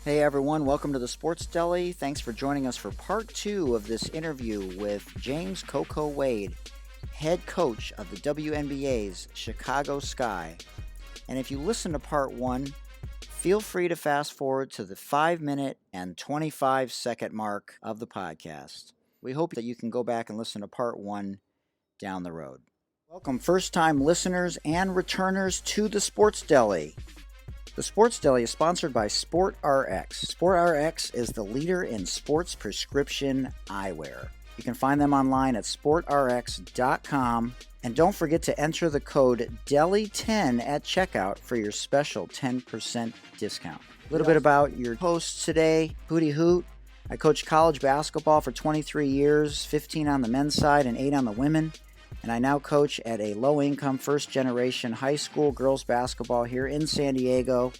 Hey everyone, welcome to the Sports Deli. Thanks for joining us for part 2 of this interview with James Coco Wade, head coach of the WNBA's Chicago Sky. And if you listen to part 1, feel free to fast forward to the 5-minute and 25-second mark of the podcast. We hope that you can go back and listen to part 1 down the road. Welcome first-time listeners and returners to the Sports Deli. The Sports Deli is sponsored by SportRx. SportRx is the leader in sports prescription eyewear. You can find them online at sportrx.com. And don't forget to enter the code DELI10 at checkout for your special 10% discount. A little bit about your hosts today, Hootie Hoot. I coached college basketball for 23 years, 15 on the men's side and 8 on the women. And I now coach at a low-income, first-generation high school girls basketball here in San Diego.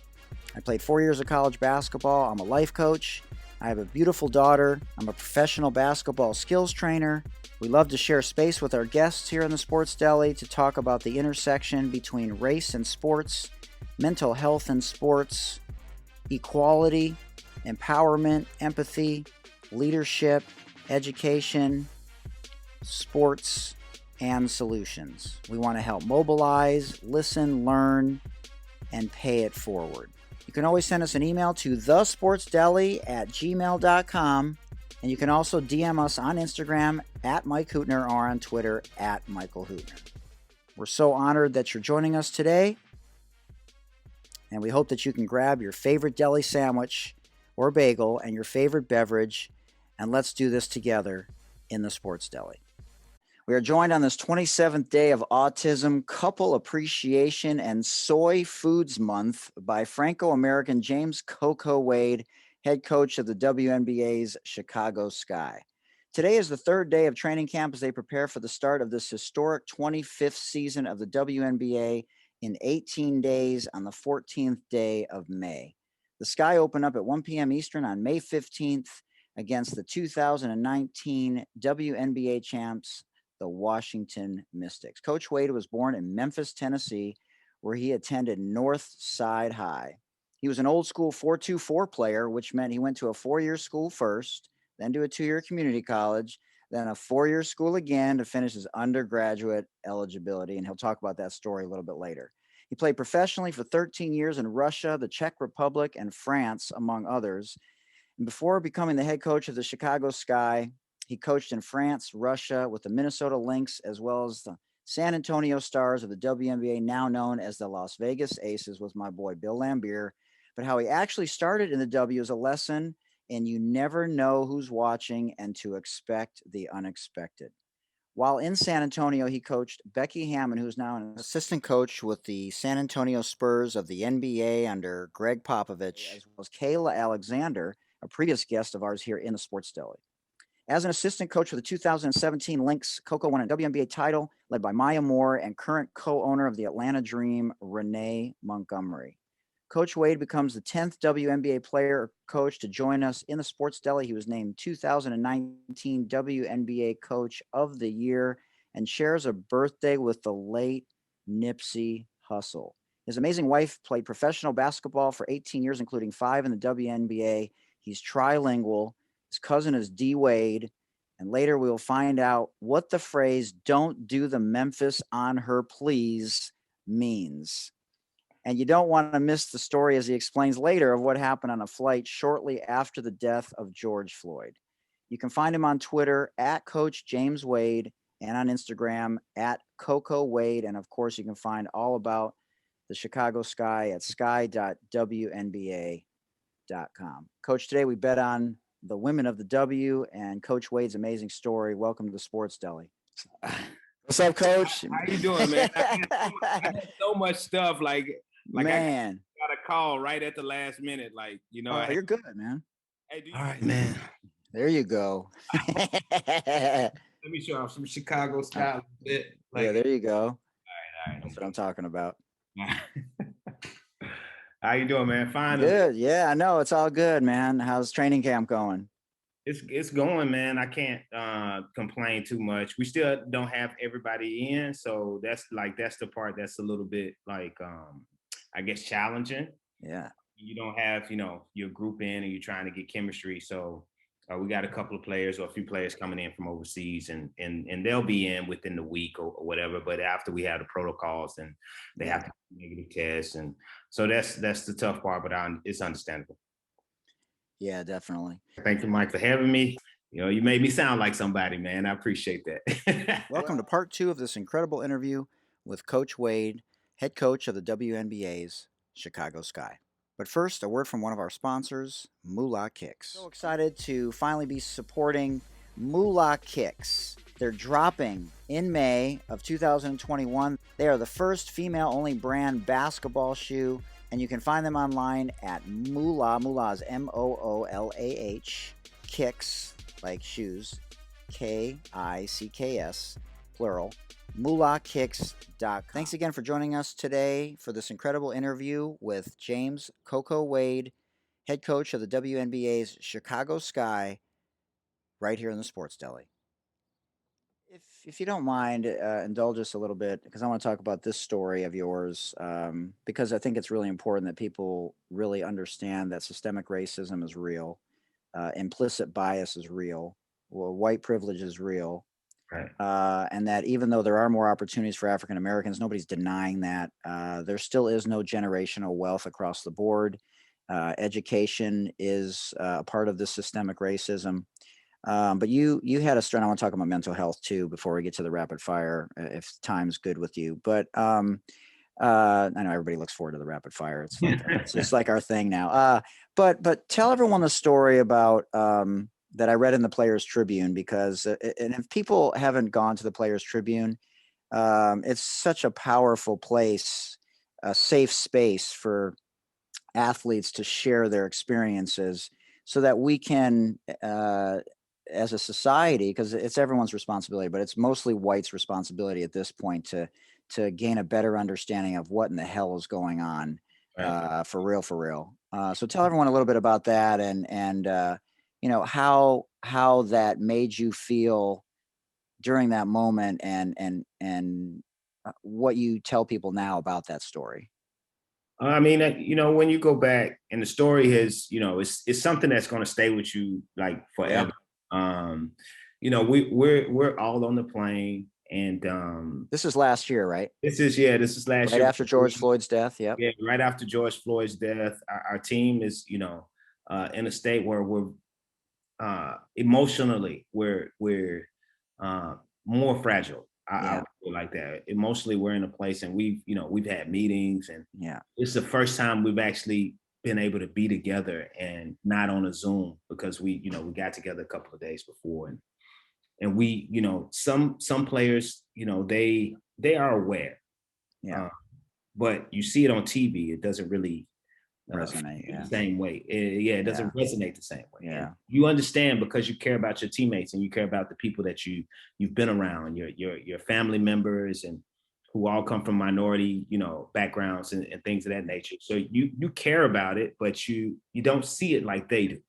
I played 4 years of college basketball. I'm a life coach. I have a beautiful daughter. I'm a professional basketball skills trainer. We love to share space with our guests here in the Sports Deli to talk about the intersection between race and sports, mental health and sports, equality, empowerment, empathy, leadership, education, sports, and solutions. We want to help mobilize, listen, learn, and pay it forward. You can always send us an email to thesportsdeli@gmail.com, and you can also DM us on Instagram at Mike Hootner or on Twitter at Michael Hootner. We're so honored that you're joining us today, and we hope that you can grab your favorite deli sandwich or bagel and your favorite beverage, and let's do this together in the Sports Deli. We are joined on this 27th day of Autism, Couple Appreciation, and Soy Foods Month by Franco-American James Coco Wade, head coach of the WNBA's Chicago Sky. Today is the third day of training camp as they prepare for the start of this historic 25th season of the WNBA in 18 days on the 14th day of May. The Sky opened up at 1 p.m. Eastern on May 15th against the 2019 WNBA champs, the Washington Mystics. Coach Wade was born in Memphis, Tennessee, where he attended North Side High. He was an old school 4-2-4 player, which meant he went to a 4-year school first, then to a 2-year community college, then a 4-year school again to finish his undergraduate eligibility. And he'll talk about that story a little bit later. He played professionally for 13 years in Russia, the Czech Republic, and France, among others. And before becoming the head coach of the Chicago Sky, he coached in France, Russia, with the Minnesota Lynx, as well as the San Antonio Stars of the WNBA, now known as the Las Vegas Aces, with my boy Bill Lambier. But how he actually started in the W is a lesson, and you never know who's watching and to expect the unexpected. While in San Antonio, he coached Becky Hammond, who's now an assistant coach with the San Antonio Spurs of the NBA under Greg Popovich, as well as Kayla Alexander, a previous guest of ours here in the Sports Deli. As an assistant coach for the 2017 Lynx, Coco won a WNBA title led by Maya Moore and current co-owner of the Atlanta Dream, Renee Montgomery. Coach Wade becomes the 10th WNBA player or coach to join us in the Sports Deli. He was named 2019 WNBA Coach of the Year and shares a birthday with the late Nipsey Hussle. His amazing wife played professional basketball for 18 years, including 5 in the WNBA. He's trilingual. His cousin is D. Wade, and later we will find out what the phrase "don't do the Memphis on her, please" means. And you don't want to miss the story as he explains later of what happened on a flight shortly after the death of George Floyd. You can find him on Twitter at Coach James Wade and on Instagram at Coco Wade. And of course, you can find all about the Chicago Sky at sky.wnba.com. Coach, today we bet on the women of the W and Coach Wade's amazing story. Welcome to the Sports Deli. What's up, Coach? How you doing, man? I had so much stuff. Like man, I got a call right at the last minute. you're good, man. Hey, all right, man. There you go. Let me show off some Chicago style a bit. Yeah, there you go. All right. That's what I'm talking about. How you doing, man? Fine. Good. Yeah, I know. It's all good, man. How's training camp going? It's going, man. I can't complain too much. We still don't have everybody in, so that's the part that's a little bit I guess challenging. Yeah. you don't have, your group in and you're trying to get chemistry. So we got a couple of players or a few players coming in from overseas, and they'll be in within the week or whatever. But after we have the protocols, and they have to do negative tests, and so that's the tough part. But it's understandable. Yeah, definitely. Thank you, Mike, for having me. You made me sound like somebody, man. I appreciate that. Welcome to part 2 of this incredible interview with Coach Wade, head coach of the WNBA's Chicago Sky. But first, a word from one of our sponsors, Moolah Kicks. So excited to finally be supporting Moolah Kicks. They're dropping in May of 2021. They are the first female-only brand basketball shoe, and you can find them online at Moolah. Moolah is Moolah, Kicks, like shoes, Kicks, plural, moolahkicks.com. Thanks again for joining us today for this incredible interview with James Coco Wade, head coach of the WNBA's Chicago Sky, right here in the Sports Deli. If you don't mind, indulge us a little bit, because I want to talk about this story of yours, because I think it's really important that people really understand that systemic racism is real, implicit bias is real, white privilege is real. Right. And that even though there are more opportunities for African Americans, nobody's denying that. There still is no generational wealth across the board. Education is a part of this systemic racism. But you had a story. I want to talk about mental health too before we get to the rapid fire, if time's good with you. But I know everybody looks forward to the rapid fire. It's like it's like our thing now. But tell everyone the story about that I read in the Players Tribune, because and if people haven't gone to the Players Tribune, it's such a powerful place, a safe space for athletes to share their experiences, so that we can, as a society, because it's everyone's responsibility, but it's mostly whites' responsibility at this point to gain a better understanding of what in the hell is going on, for real. So tell everyone a little bit about that, and how that made you feel during that moment, and what you tell people now about that story. I mean, when you go back, and the story is, it's something that's going to stay with you like forever. Yeah. We're all on the plane, and this is last year, right? This is last right year, right after George Floyd's death. Yep. Yeah, right after George Floyd's death. Our team is, in a state where we're emotionally we're more fragile. I feel like that. Emotionally, we're in a place, and we've had meetings, and it's the first time we've actually been able to be together and not on a Zoom, because we got together a couple of days before, and we, some players, they are aware, but you see it on TV, it doesn't really resonate the same way. It doesn't resonate the same way. And you understand, because you care about your teammates, and you care about the people that you've been around, your family members, and who all come from minority, backgrounds and things of that nature. So you care about it, but you don't see it like they do.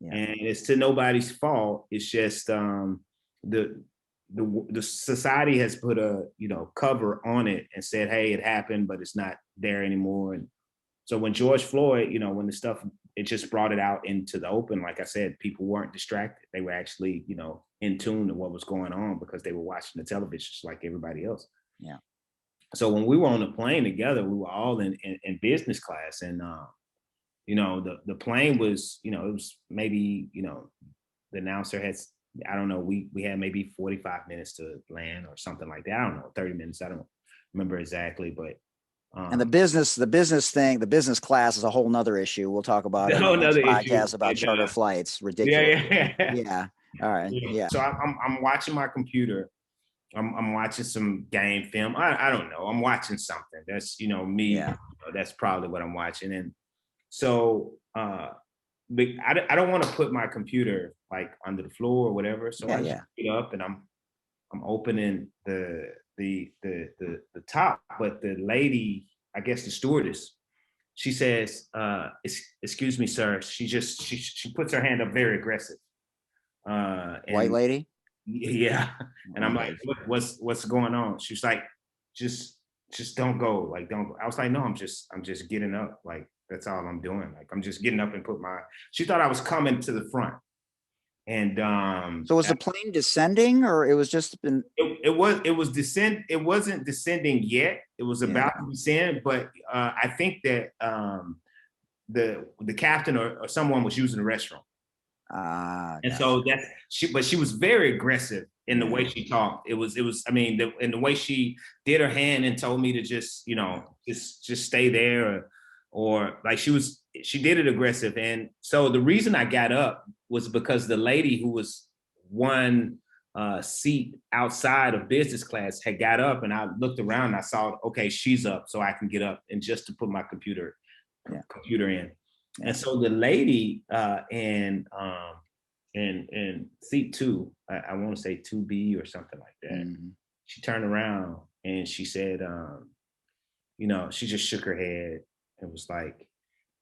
And it's to nobody's fault. It's just the society has put a cover on it and said, hey, it happened, but it's not there anymore. And so when George Floyd, when the stuff, it just brought it out into the open. Like I said, people weren't distracted. They were actually, in tune to what was going on, because they were watching the television just like everybody else. Yeah. So when we were on the plane together, we were all in business class, and the plane was, it was maybe, the announcer has, I don't know, we had maybe 45 minutes to land or something like that. I don't know, 30 minutes. I don't remember exactly, but and the business thing, the business class is a whole nother issue. We'll talk about it on the podcast about charter flights. Ridiculous. Yeah. All right. Yeah. So I'm watching my computer. I'm watching some game film. I don't know. I'm watching something. That's me. Yeah. That's probably what I'm watching. And so I don't want to put my computer like under the floor or whatever. So I just get up, and I'm opening the top, but the lady, I guess the stewardess, she says, excuse me, sir. She puts her hand up very aggressive. White lady? Yeah. And I'm like, what's going on? She's like, just don't go. Like, don't go. I was like, no, I'm just getting up. Like, That's all I'm doing. Like, I'm just getting up and she thought I was coming to the front. And so was the plane descending, or it was just been? It wasn't descending yet. It was about to descend, but I think that the captain or someone was using the restroom. And so but she was very aggressive in the way she talked. It was, I mean, in the way she did her hand and told me to just, just stay there, or like she did it aggressive. And so the reason I got up was because the lady who was one seat outside of business class had got up, and I looked around and I saw, okay, she's up, so I can get up and just to put my computer in. And so the lady in seat 2, I want to say 2B or something like that, she turned around and she said, she just shook her head and was like,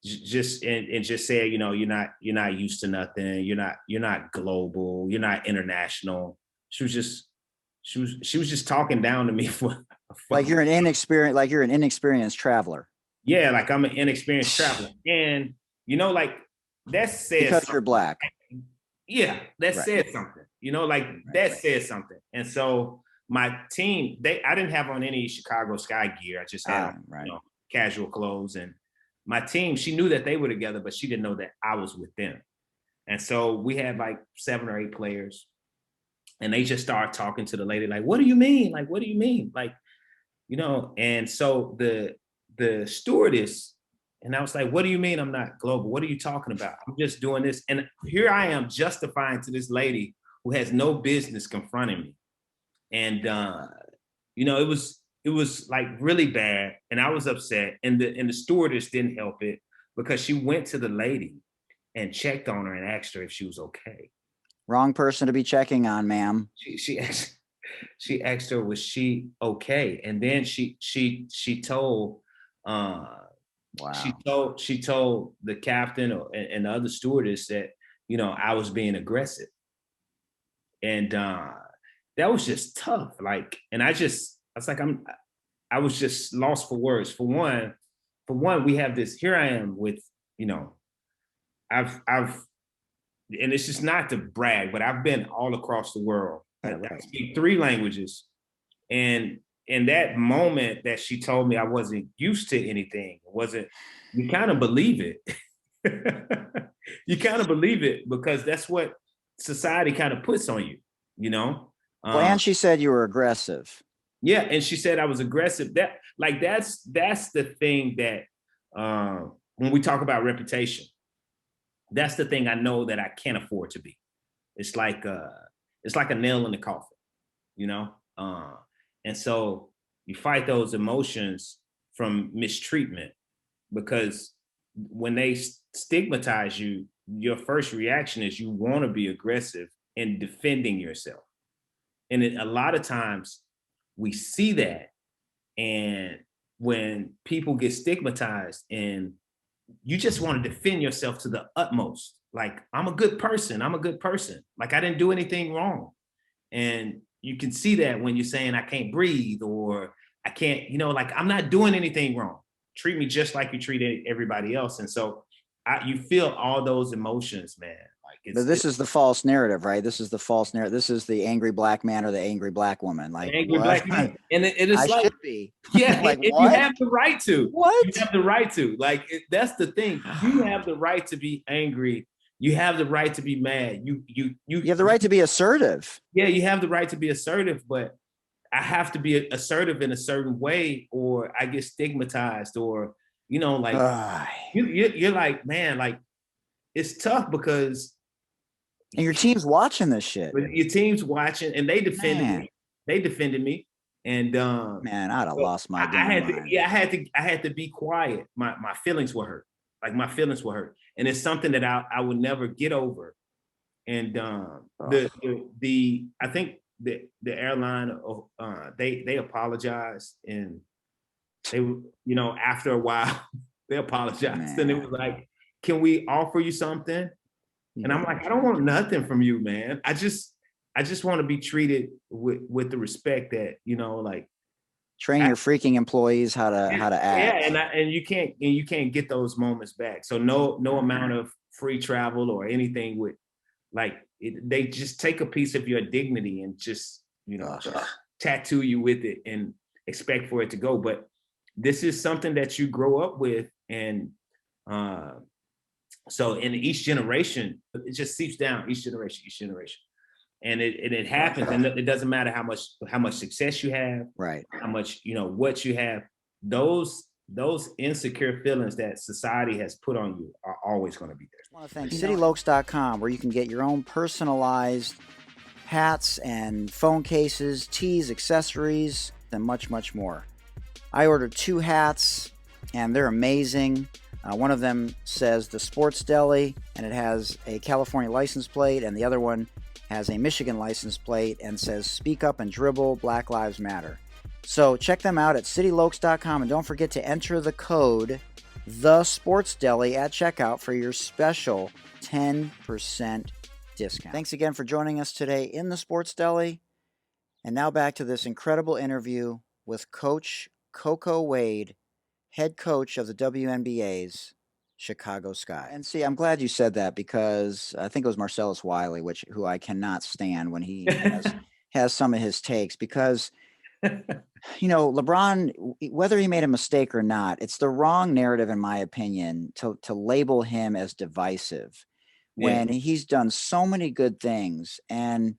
just said, you're not used to nothing. You're not global. You're not international. She was just talking down to me for like you're an inexperienced traveler. Yeah, like I'm an inexperienced traveler, and like that says because something. You're Black. Yeah, that said something. That said something. And so my team, I didn't have on any Chicago Sky gear. I just had casual clothes, and my team, she knew that they were together, but she didn't know that I was with them. And so we had like 7 or 8 players, and they just started talking to the lady, like, what do you mean? Like, what do you mean? Like, and so the stewardess, and I was like, what do you mean I'm not global? What are you talking about? I'm just doing this. And here I am justifying to this lady who has no business confronting me. And, it was like really bad, and I was upset, and the stewardess didn't help it, because she went to the lady and checked on her and asked her if she was okay. Wrong person to be checking on, ma'am. She asked her, was she okay? And then she told she told the captain and the other stewardess that I was being aggressive, and that was just tough. Like, and I was like, I was just lost for words. For one, we have this, here I am with, I've, and it's just not to brag, but I've been all across the world. I speak 3 languages. And in that moment that she told me I wasn't used to anything, you kind of believe it. You kind of believe it, because that's what society kind of puts on you, and she said you were aggressive. Yeah, and she said I was aggressive. That's the thing that when we talk about reputation, that's the thing I know that I can't afford to be. It's like a nail in the coffin, and so you fight those emotions from mistreatment, because when they stigmatize you, your first reaction is you want to be aggressive in defending yourself. And a lot of times we see that, and when people get stigmatized, and you just want to defend yourself to the utmost, like, I'm a good person, like I didn't do anything wrong. And you can see that when you're saying I can't breathe, or I can't, like, I'm not doing anything wrong. Treat me just like you treat everybody else. And so you feel all those emotions, man. But this is the false narrative, right? This is the false narrative. This is the angry Black man or the angry Black woman. Like, angry Black man. And it is I should be. Yeah, like, you have the right to. What? You have the right to. Like, that's the thing. You have the right to be angry. You have the right to be mad. You have the right to be assertive. Yeah, you have the right to be assertive, but I have to be assertive in a certain way, or I get stigmatized, or you're like, man, like, it's tough, because and your team's watching this shit. Your team's watching, and they defended me. They defended me, and man, I'd have lost my damn mind. I had to be quiet. My feelings were hurt. Like, my feelings were hurt, and it's something that I would never get over. And I think the airline they apologized, and they after a while they apologized, and it was like, can we offer you something? And I'm like, I don't want nothing from you, man. I just want to be treated with the respect that, like, Train your freaking employees how to act. Yeah, and you can't get those moments back. So no amount of free travel or anything would they just take a piece of your dignity and just tattoo you with it and expect for it to go. But this is something that you grow up with, and so in each generation, it just seeps down each generation. And it happens, and it doesn't matter how much success you have, right? How much what you have. Those insecure feelings that society has put on you are always going to be there. I want to thank CityLokes.com, where you can get your own personalized hats and phone cases, tees, accessories, and much, much more. I ordered 2 hats, and they're amazing. One of them says the Sports Deli, and it has a California license plate, and the other one has a Michigan license plate and says "Speak Up and Dribble, Black Lives Matter." So check them out at CityLokes.com, and don't forget to enter the code TheSportsDeli at checkout for your special 10% discount. Thanks again for joining us today in the Sports Deli. And now back to this incredible interview with Coach Coco Wade, head coach of the WNBA's Chicago Sky. And see, I'm glad you said that, because I think it was Marcellus Wiley, who I cannot stand when he has some of his takes, because LeBron, whether he made a mistake or not, it's the wrong narrative, in my opinion, to label him as divisive when he's done so many good things. And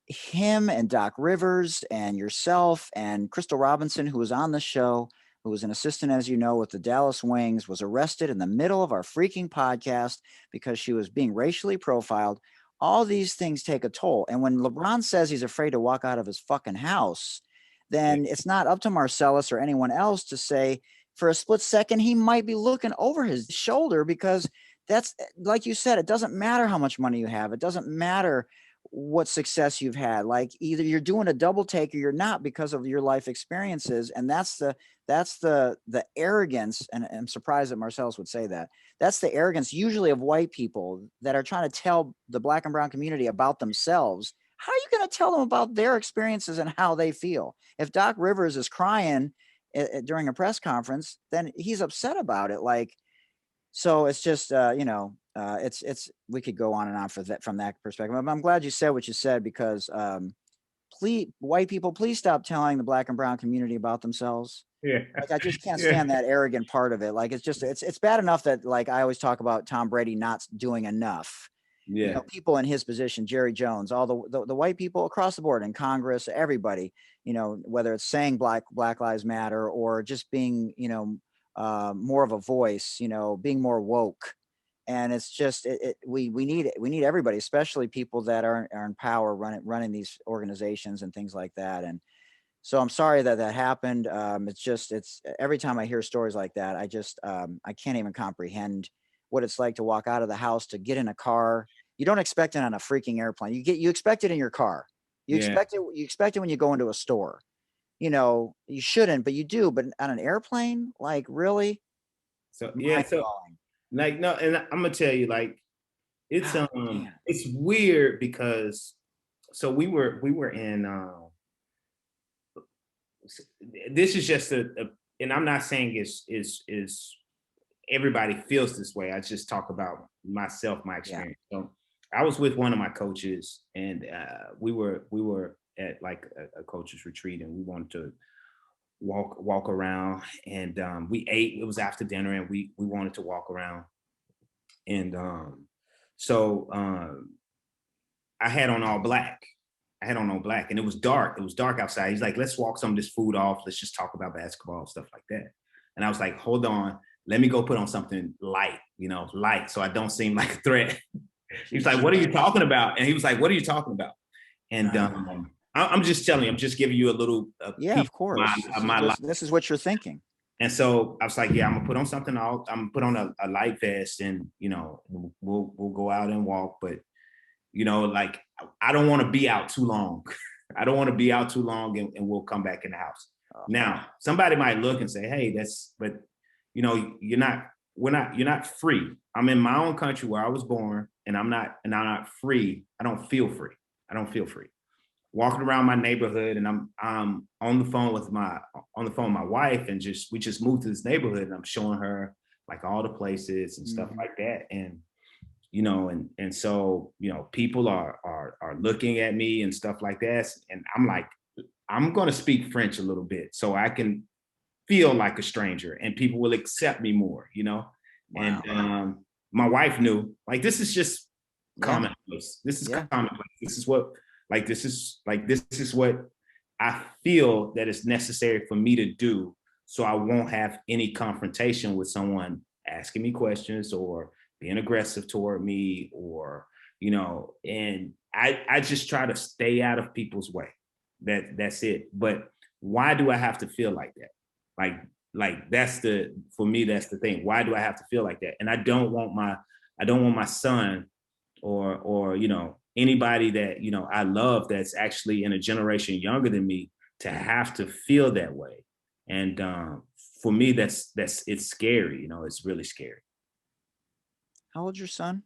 him and Doc Rivers and yourself and Crystal Robinson, who was on the show, who was an assistant, as you know, with the Dallas Wings, was arrested in the middle of our freaking podcast because she was being racially profiled. All these things take a toll. And when LeBron says he's afraid to walk out of his fucking house, then it's not up to Marcellus or anyone else to say, for a split second, he might be looking over his shoulder, because that's, like you said, it doesn't matter how much money you have. It doesn't matter what success you've had. Like, either you're doing a double take or you're not, because of your life experiences. And that's the arrogance. And I'm surprised that Marcellus would say that. That's the arrogance usually of white people that are trying to tell the Black and brown community about themselves. How are you going to tell them about their experiences and how they feel? If Doc Rivers is crying during a press conference, then he's upset about it. So it's just, it's we could go on and on from that perspective. I'm glad you said what you said, because please, white people, please stop telling the Black and brown community about themselves. Yeah. I just can't stand that arrogant part of it. It's bad enough that, I always talk about Tom Brady not doing enough. Yeah. People in his position, Jerry Jones, all the white people across the board in Congress, everybody, whether it's saying Black Lives Matter or just being, more of a voice, being more woke. And it's just, we need everybody, especially people that are in power, running these organizations and things like that. And so I'm sorry that happened. It's every time I hear stories like that, I can't even comprehend what it's like to walk out of the house, to get in a car. You don't expect it on a freaking airplane. You expect it in your car. You expect it when you go into a store. You shouldn't, but you do. But on an airplane, really? So no, and I'm gonna tell you, it's it's weird, because so we were in this is just and I'm not saying is everybody feels this way. I just talk about myself, my experience. So I was with one of my coaches, and we were at a coach's retreat, and we wanted to walk around, and we ate. It was after dinner, and we wanted to walk around, and so I had on all black. And it was dark. It was dark outside. He's like, let's walk some of this food off. Let's just talk about basketball, stuff like that. And I was like, hold on, let me go put on something light, so I don't seem like a threat. He was like, what are you talking about? And he was like, what are you talking about? And I'm just telling you, I'm just giving you a little of course. My life. This is what you're thinking. And so I was like, yeah, I'm gonna put on something. I'm gonna put on a light vest, and we'll go out and walk. But I don't want to be out too long. I don't want to be out too long, and we'll come back in the house. Now, somebody might look and say, hey, but you're not free. I'm in my own country where I was born, and I'm not free. I don't feel free. walking around my neighborhood, and I'm on the phone with my wife, and we just moved to this neighborhood, and I'm showing her like all the places and stuff like that. And and so people are looking at me and stuff like that, and I'm like, I'm going to speak French a little bit so I can feel like a stranger and people will accept me more. Wow. And my wife knew, like, this is just commonplace. This is commonplace. This is what I feel that is necessary for me to do, so I won't have any confrontation with someone asking me questions or being aggressive toward me, or and I just try to stay out of people's way. That's it. But why do I have to feel like that? Like for me, that's the thing. Why do I have to feel like that? And I don't want my son or anybody that I love that's actually in a generation younger than me to have to feel that way. And for me, that's it's scary. It's really scary. How old's your son?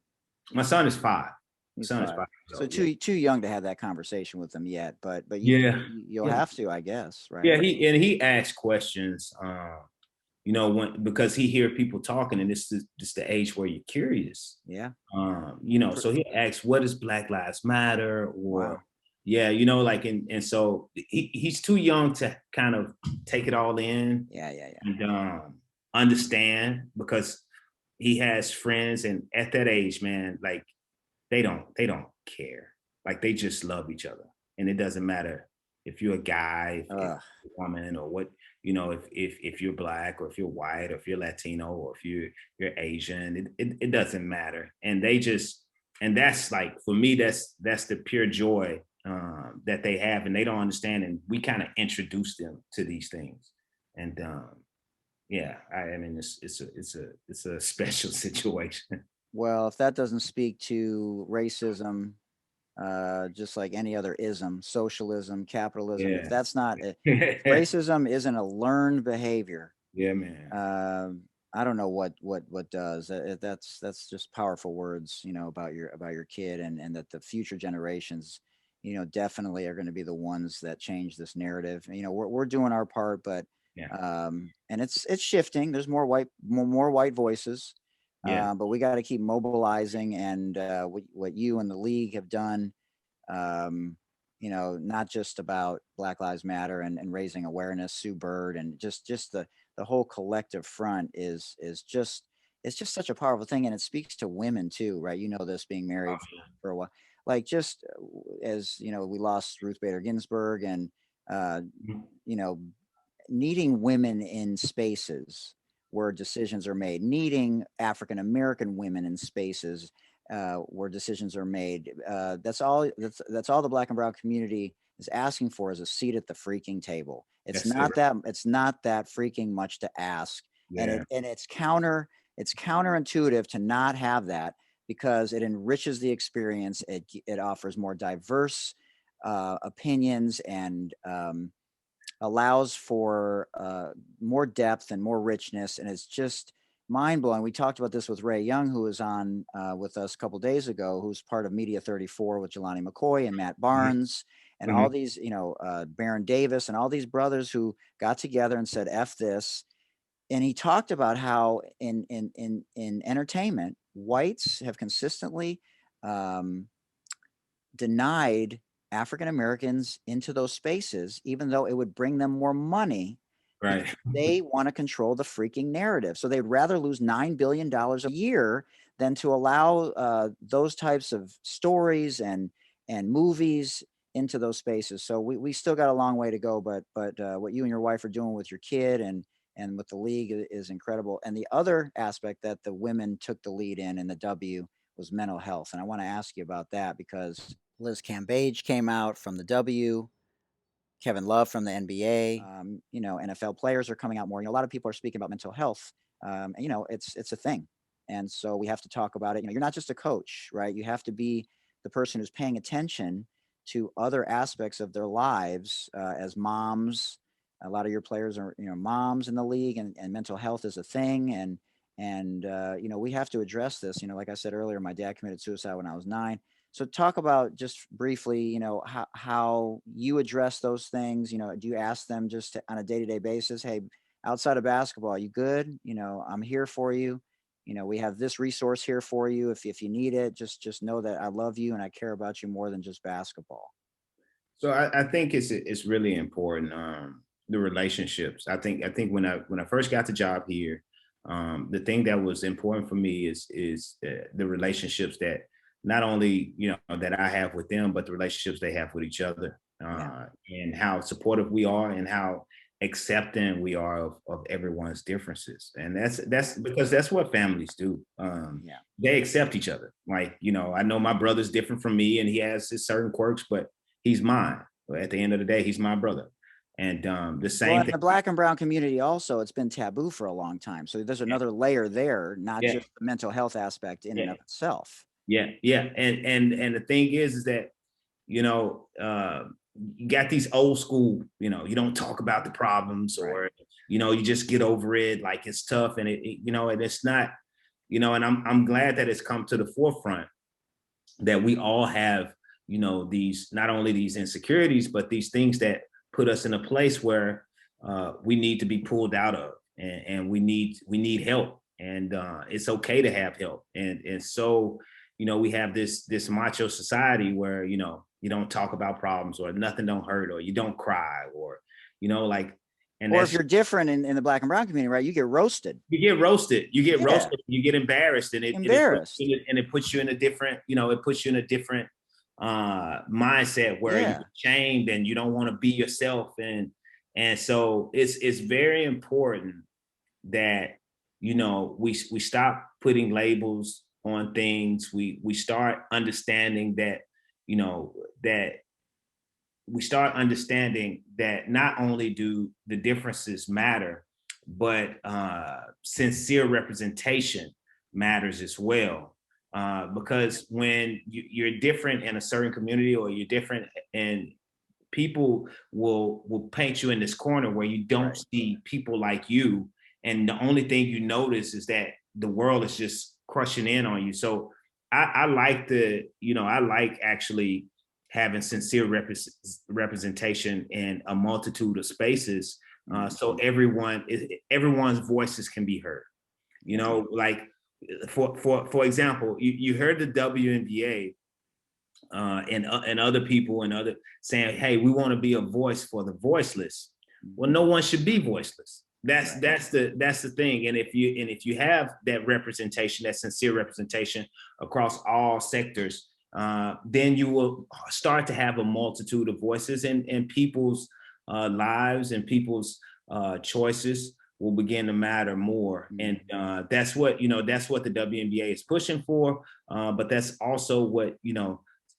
My son is 5. He's 5. So too young to have that conversation with him yet, but you'll have to, I guess, right? Yeah, he asks questions, because he hear people talking, and this is just the age where you're curious. Yeah. So he asks, what does Black Lives Matter? Or and so he's too young to kind of take it all in. Yeah. And understand, because he has friends, and at that age, man, like they don't care. Like, they just love each other, and it doesn't matter if you're a guy, if you're a woman, or what, if you're Black, or if you're white, or if you're Latino, or if you're Asian. It doesn't matter. And that's like, for me, that's the pure joy that they have, and they don't understand. And we kind of introduce them to these things. And I mean, it's a special situation. Well, if that doesn't speak to racism, just like any other ism, socialism, capitalism, if that's not racism isn't a learned behavior. Yeah, man. I don't know what does. That's just powerful words, about your kid, and that the future generations, definitely are going to be the ones that change this narrative. We're doing our part, but and it's shifting. There's more white voices. But we got to keep mobilizing, and what you and the league have done, not just about Black Lives Matter and raising awareness, Sue Bird, and just the whole collective front is just, it's just such a powerful thing. And it speaks to women too, right? This, being married for a while, like, just as we lost Ruth Bader Ginsburg, and needing women in spaces where decisions are made, needing African American women in spaces where decisions are made. That's all the Black and brown community is asking for, is a seat at the freaking table. It's not that freaking much to ask. And it's counterintuitive to not have that, because it enriches the experience. It offers more diverse opinions, and allows for more depth and more richness. And it's just mind-blowing. We talked about this with Ray Young, who was on with us a couple of days ago, who's part of Media 34 with Jelani McCoy and Matt Barnes, and all these, Baron Davis, and all these brothers who got together and said, F this. And he talked about how in entertainment, whites have consistently denied African Americans into those spaces, even though it would bring them more money. Right. They want to control the freaking narrative. So they'd rather lose $9 billion a year than to allow those types of stories and movies into those spaces. So we still got a long way to go, but what you and your wife are doing with your kid and with the league is incredible. And the other aspect that the women took the lead in the W was mental health. And I want to ask you about that, because Liz Cambage came out from the W, Kevin Love from the NBA. NFL players are coming out more. A lot of people are speaking about mental health. It's a thing. And so we have to talk about it. You're not just a coach, right? You have to be the person who's paying attention to other aspects of their lives as moms. A lot of your players are, moms in the league, and mental health is a thing. And we have to address this. Like I said earlier, my dad committed suicide when I was 9. So talk about just briefly, how you address those things. Do you ask them just on a day-to-day basis, hey, outside of basketball, you good? I'm here for you. We have this resource here for you. If you need it, just know that I love you and I care about you more than just basketball. So I think it's really important, the relationships. I think when I first got the job here, the thing that was important for me is the relationships that not only that I have with them, but the relationships they have with each other, Yeah. and how supportive we are and how accepting we are of everyone's differences. And that's because that's what families do. Yeah. They accept each other. Like, I know my brother's different from me and he has his certain quirks, but he's mine. At the end of the day, he's my brother. And the Well, same in thing. the black and brown community also, it's been taboo for a long time. So there's Yeah, another layer there, not yeah, just the mental health aspect in and yeah, of itself. yeah, yeah. And the thing is that you know uh, you got these old school. You don't talk about the problems, Right. or you just get over it. Like it's tough, and and it's not. And I'm glad that it's come to the forefront that we all have, these not only these insecurities, but these things that put us in a place where we need to be pulled out of, and we need help, and it's okay to have help, and so we have this macho society where you don't talk about problems, or nothing don't hurt, or you don't cry, or like, and Or if that's you're different in the black and brown community, right, you get roasted. you get roasted, Yeah. you get embarrassed, and Embarrassed. it puts you in a different, it puts you in a different mindset where you're Yeah. shamed and you don't want to be yourself, and so it's very important that we stop putting labels on things. We start understanding that you know that we start understanding that not only do the differences matter, but sincere representation matters as well. Because when you're different in a certain community, or you're different, and people will paint you in this corner where you don't Right. see people like you, and the only thing you notice is that the world is just crushing in on you. So I like I like actually having sincere representation in a multitude of spaces, so everyone's voices can be heard. Yeah. Like, for example, you heard the WNBA, and other people and other saying, "Hey, we want to be a voice for the voiceless." Well, no one should be voiceless. That's Right. that's the thing. And if you have that representation, that sincere representation across all sectors, then you will start to have a multitude of voices, and people's lives and people's choices will begin to matter more. And that's what the WNBA is pushing for. But that's also what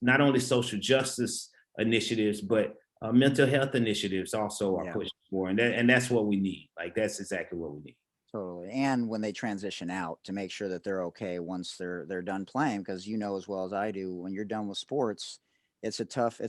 not only social justice initiatives, but mental health initiatives also are Yeah. pushed for, and that's what we need. Like, that's exactly what we need. Totally. And when they transition out, to make sure that they're okay once they're done playing, because as well as I do, when you're done with sports, it's a tough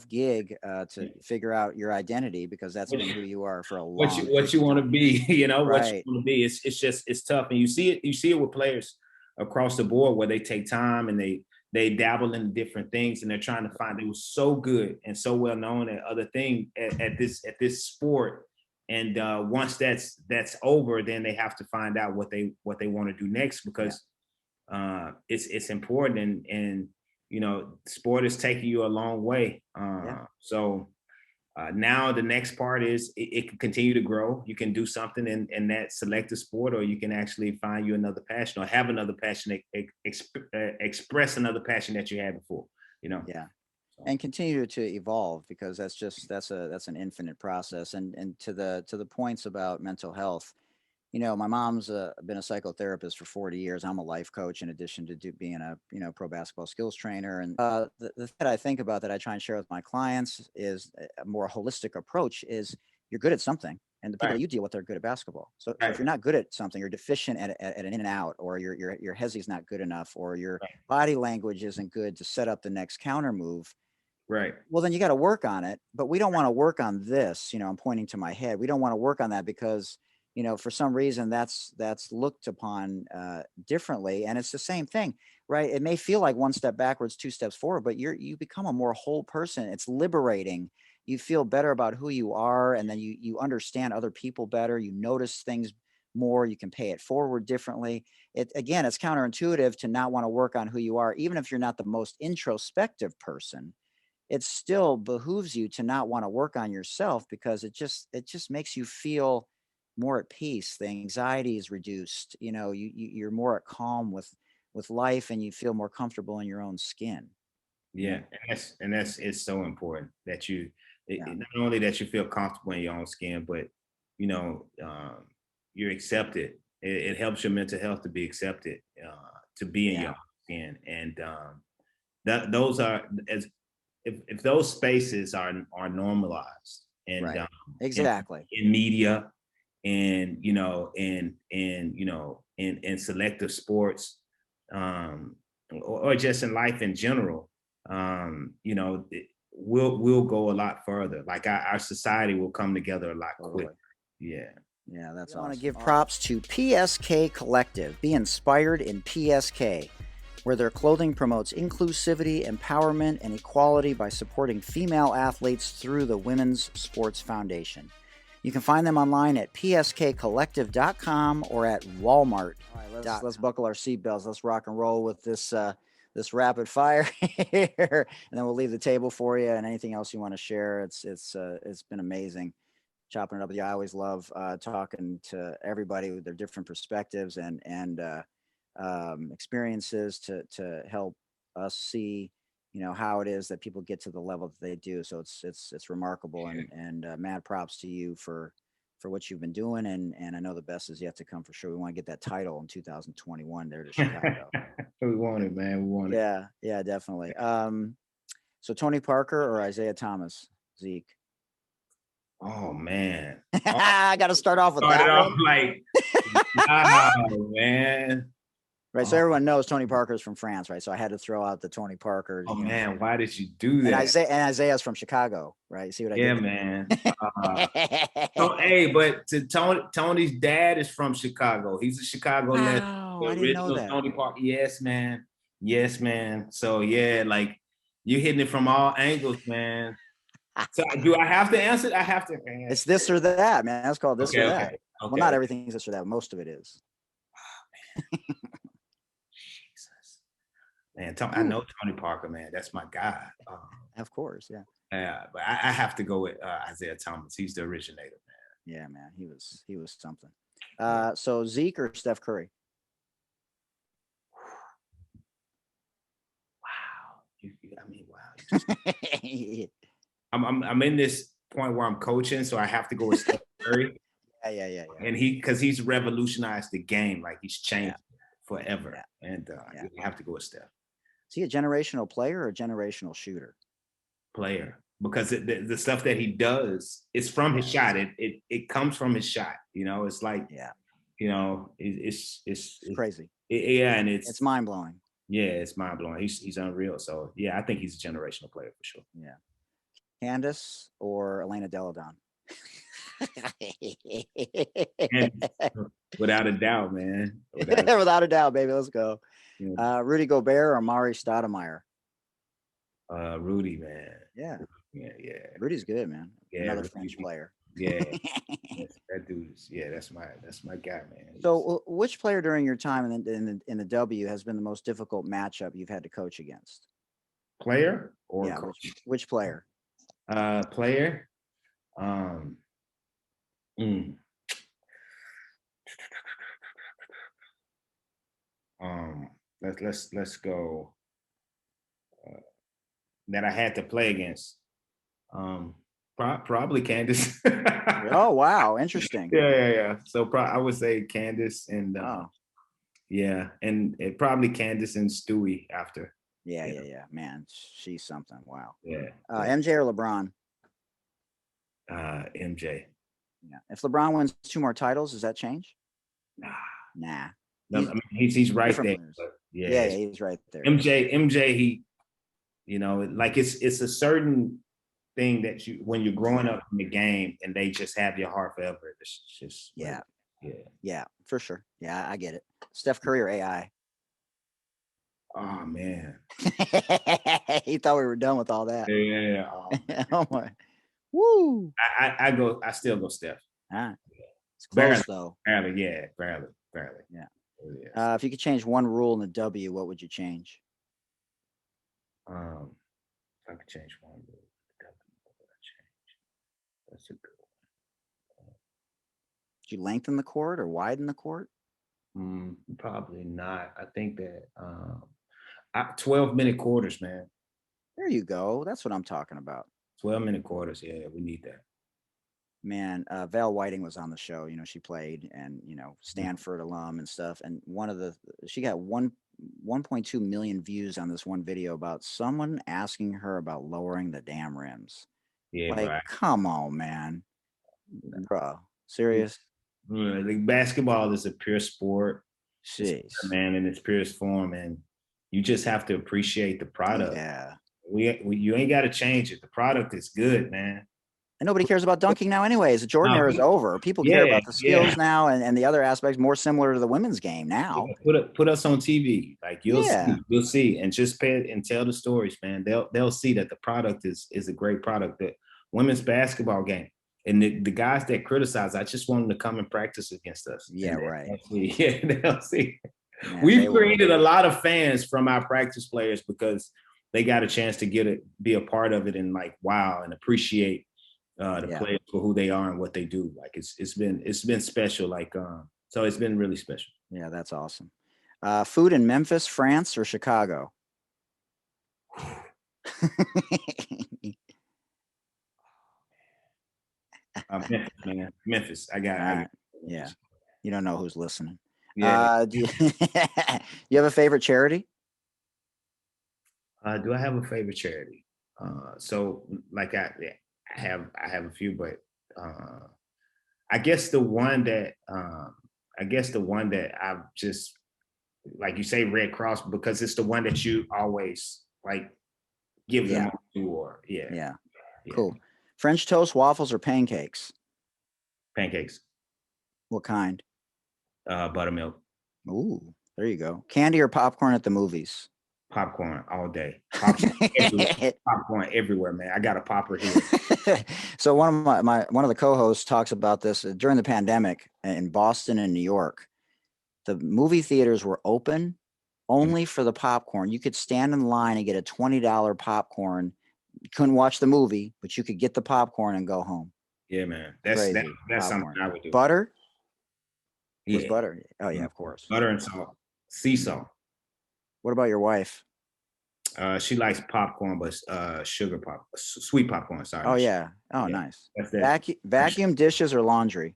gig to figure out your identity, because that's been who you are for a what you long what period you of want to time. be, what you Right. want to be. It's tough, and you see it with players across the board where they take time and they dabble in different things, and they're trying to find. They were so good and so well known at other things at this sport, and once that's over, then they have to find out what they want to do next, Yeah. because it's important, and sport is taking you a long way. Yeah. So now the next part is it can continue to grow. You can do something in that selective sport, or you can actually find you another passion, or have another passion, express another passion that you had before. Yeah. So, And continue to evolve, because that's an infinite process. And to the points about mental health, my mom's been a psychotherapist for 40 years. I'm a life coach, in addition to being a pro basketball skills trainer. And the thing that I think about, that I try and share with my clients, is a more holistic approach. Is you're good at something, and the people right, that you deal with are good at basketball. So if right, you're not good at something, you're deficient at an in and out, or your hezzy's not good enough, or your right, body language isn't good to set up the next counter move. right, Well, then you got to work on it. But we don't want to work on this. I'm pointing to my head. We don't want to work on that, because for some reason that's looked upon differently. And it's the same thing. right? It may feel like one step backwards, two steps forward, but you become a more whole person. It's liberating. You feel better about who you are, and then you understand other people better. You notice things more. You can pay it forward differently. It's counterintuitive to not want to work on who you are, even if you're not the most introspective person. It still behooves you to not want to work on yourself, because it just makes you feel more at peace. The anxiety is reduced. You're more at calm with life, and you feel more comfortable in your own skin. Yeah, and that's it's so important that not only that you feel comfortable in your own skin, but you know you're accepted. It helps your mental health to be accepted, to be in your own skin, and that those are as if those spaces are normalized and Right. Exactly. in media and in selective sports, or just in life in general, we'll go a lot further. Like our society will come together a lot quicker. Yeah. Yeah, that's awesome. I want to give props to PSK Collective. Be inspired in PSK, where their clothing promotes inclusivity, empowerment, and equality by supporting female athletes through the Women's Sports Foundation. You can find them online at pskcollective.com or at Walmart. All right, let's buckle our seatbelts. Let's rock and roll with this rapid fire here, and then we'll leave the table for you. And anything else you want to share, it's been amazing chopping it up with you. I always love talking to everybody with their different perspectives and experiences to help us see how it is that people get to the level that they do. So it's remarkable, and mad props to you for what you've been doing, and I know the best is yet to come for sure. We want to get that title in 2021 there to Chicago. We want it, man. We want it. Yeah, definitely. So Tony Parker or Isaiah Thomas, Zeke? Oh man, I got to start off with that one. Like, wow, man. Right, so everyone knows Tony Parker's from France, right? So I had to throw out the Tony Parker. Oh man, why did you do that? And Isaiah's from Chicago, right? See what I did? Yeah, man. Hey, but Tony's dad is from Chicago. He's a Chicago legend. Oh, I didn't know that. Tony Parker. Yes, man. Yes, man. So yeah, like you hitting it from all angles, man. So do I have to answer? I have to answer. It's this or that, man. That's called this or that. Okay. Well, not everything is this or that. Most of it is. Oh, man. Jesus. Man, I know Tony Parker, man. That's my guy. Of course, yeah. Yeah, but I have to go with Isaiah Thomas. He's the originator, man. Yeah, man. He was something. So Zeke or Steph Curry? Wow. I'm in this point where I'm coaching, so I have to go with Steph Curry. Yeah. And because he's revolutionized the game, like he's changed forever. Yeah. And you have to go with Steph. Is he a generational player or a generational shooter? Player, because the stuff that he does is from his shot. It comes from his shot. It's like it's crazy. And it's mind blowing. Yeah, it's mind blowing. He's unreal. So yeah, I think he's a generational player for sure. Yeah. Candace or Elena Deladon? Without a doubt, man. Without a doubt, baby. Let's go. Yeah. Rudy Gobert or Mari Stoudemire? Rudy, man. Yeah. Yeah. Rudy's good, man. Yeah, another French player. Yeah. That dude is. Yeah, that's my guy, man. So, which player during your time in the W has been the most difficult matchup you've had to coach against? Player or coach? Which player? Player. Let's go. That I had to play against. Probably Candace. Oh wow, interesting. Yeah. So I would say Candace and and probably Candace and Stewie after. Yeah. Man, she's something. Wow. Yeah. MJ or LeBron? MJ. Yeah. If LeBron wins 2 more titles, does that change? Nah. No, he's right there. Yeah, he's right there. MJ, he, like it's a certain thing that when you're growing up in the game and they just have your heart forever. It's just yeah, for sure. Yeah, I get it. Steph Curry or AI? Oh man. He thought we were done with all that. Yeah. Oh my. Woo. I still go Steph. Ah, it's close though. Barely. Yeah. Barely. Yeah. Yeah. If you could change one rule in the W, what would you change? If I could change one rule, what would I change? That's a good one. Did you lengthen the court or widen the court? Probably not. I think that 12-minute quarters, man. There you go. That's what I'm talking about. 12-minute quarters. Yeah, we need that. Man, Val Whiting was on the show. You know, she played and, you know, Stanford alum and stuff. And she got 1.2 million views on this one video about someone asking her about lowering the damn rims. Yeah, like, right. Come on, man. Bro, serious? Like basketball is a pure sport. Jeez. Man, in its purest form. And you just have to appreciate the product. Yeah. You ain't got to change it. The product is good, man. And nobody cares about dunking now anyways. The Jordan era is over. People care about the skills now and the other aspects more similar to the women's game now. Yeah, put us on TV. Like you'll see and just pay and tell the stories, man. They'll see that the product is a great product. The women's basketball game. And the guys that criticize, I just want them to come and practice against us. Yeah, right. They'll see. Man, we've created a lot of fans from our practice players because they got a chance to be a part of it and like, wow, and appreciate the players for who they are and what they do. Like it's been special. Like, so it's been really special. Yeah, that's awesome. Food in Memphis, France, or Chicago? Memphis, man. Memphis. I got it. Yeah. You don't know who's listening. Yeah. Do you have a favorite charity? Do I have a favorite charity? So like I have a few, but I guess the one that I've just, like you say, Red Cross, because it's the one that you always like give them to, or yeah. Cool. French toast, waffles, or pancakes? Pancakes. What kind? Buttermilk. Ooh, there you go. Candy or popcorn at the movies? Popcorn all day. Popcorn everywhere, man. I got a popper here. So one of the co-hosts talks about this during the pandemic in Boston and New York. The movie theaters were open only for the popcorn. You could stand in line and get a $20 popcorn. You couldn't watch the movie, but you could get the popcorn and go home. Yeah, man. That's something I would do. Butter? Yeah. With butter? Oh yeah, of course. Butter and salt. Sea salt. What about your wife? She likes popcorn, but sweet popcorn. Sorry. Oh yeah. Oh, nice. That's that. Vacuum, dishes, or laundry?